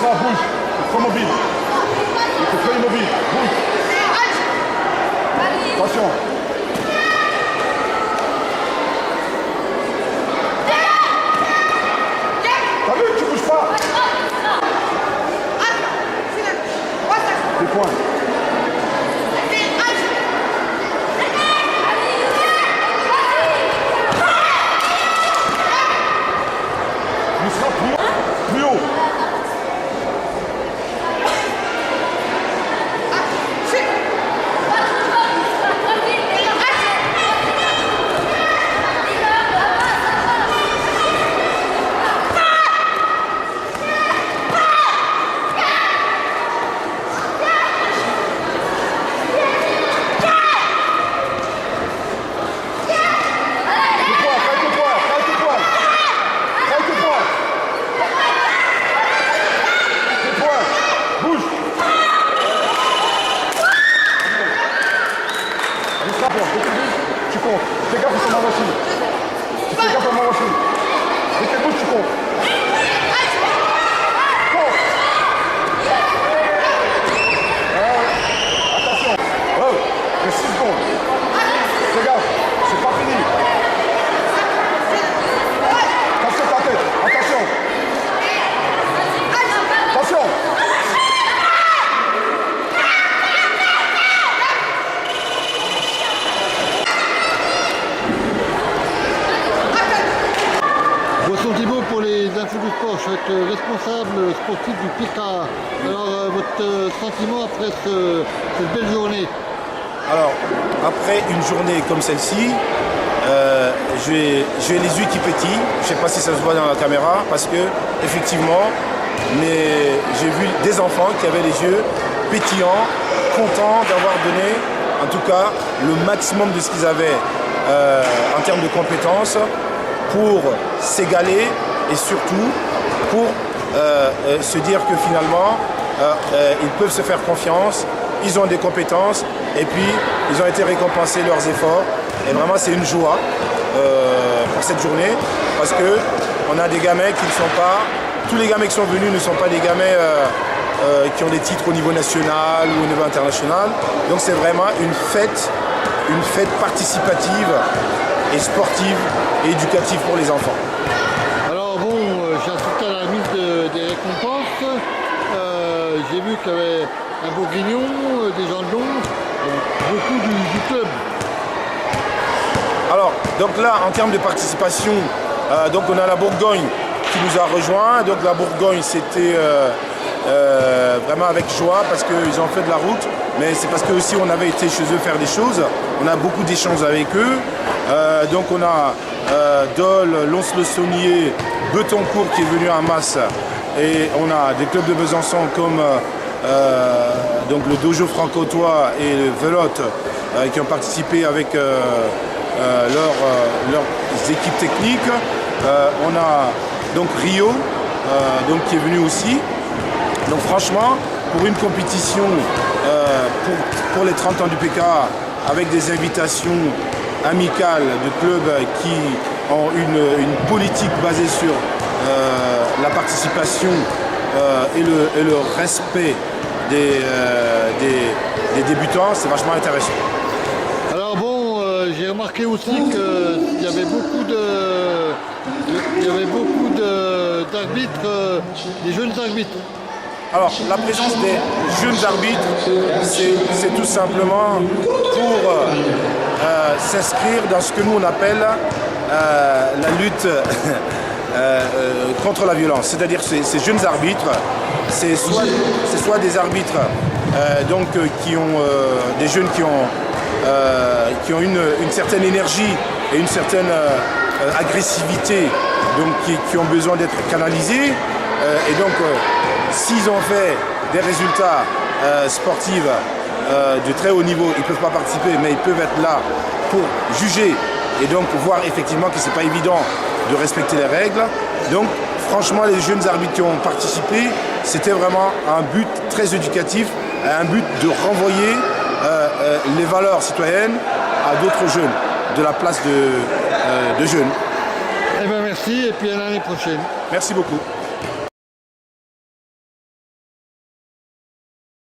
Isra, bouge. Trop mobile. Il était très immobile. Bouge. Attention. T'as vu, tu bouges pas. Des points. Isra, plus haut. Tu comptes. Fais gaffe sur ma machine. Tu fais gaffe à ma machine. Dès que tu bouges, tu comptes. Compte. Attention. Oh, il y a 6 secondes. Fais gaffe. C'est pas fini. Attention ta tête. Attention. Attention. Thibaut pour les infos du sport, je suis responsable sportif du PK. Alors votre sentiment après cette belle journée? Alors après une journée comme celle-ci, j'ai les yeux qui pétillent. Je ne sais pas si ça se voit dans la caméra parce que effectivement j'ai vu des enfants qui avaient les yeux pétillants, contents d'avoir donné en tout cas le maximum de ce qu'ils avaient en termes de compétences pour s'égaler et surtout pour se dire que finalement ils peuvent se faire confiance, ils ont des compétences et puis ils ont été récompensés leurs efforts et vraiment c'est une joie pour cette journée parce que on a des gamins qui ne sont pas, tous les gamins qui sont venus ne sont pas des gamins qui ont des titres au niveau national ou au niveau international, donc c'est vraiment une fête participative et sportive et éducative pour les enfants. Alors bon, j'ai assisté à la mise des récompenses, j'ai vu qu'il y avait un Bourguignon, des gens de Londres, beaucoup du club. Alors, donc là, en termes de participation, donc on a la Bourgogne qui nous a rejoint. Donc la Bourgogne, c'était vraiment avec joie parce qu'ils ont fait de la route, mais c'est parce que aussi on avait été chez eux faire des choses. On a beaucoup d'échanges avec eux. Donc on a Dole, Lons-le-Saunier, Betoncourt qui est venu en masse et on a des clubs de Besançon comme donc le Dojo Francotois et le Velotte qui ont participé avec leurs équipes techniques. On a donc Rio donc, qui est venu aussi. Donc franchement, pour une compétition pour les 30 ans du PK avec des invitations amicales de clubs qui ont une politique basée sur la participation et le respect des débutants, c'est vachement intéressant. Alors bon, j'ai remarqué aussi qu'il y avait beaucoup d'arbitres, des jeunes arbitres. Alors, la présence des jeunes arbitres, c'est tout simplement pour s'inscrire dans ce que nous on appelle la lutte contre la violence. C'est-à-dire ces jeunes arbitres, c'est soit des arbitres donc, qui ont des jeunes qui ont une certaine énergie et une certaine agressivité, donc qui ont besoin d'être canalisés. Et donc, s'ils ont fait des résultats sportifs de très haut niveau, ils ne peuvent pas participer, mais ils peuvent être là pour juger et donc voir effectivement que ce n'est pas évident de respecter les règles. Donc, franchement, les jeunes arbitres qui ont participé, c'était vraiment un but très éducatif, un but de renvoyer les valeurs citoyennes à d'autres jeunes, de la place de jeunes. Eh bien, merci et puis à l'année prochaine. Merci beaucoup.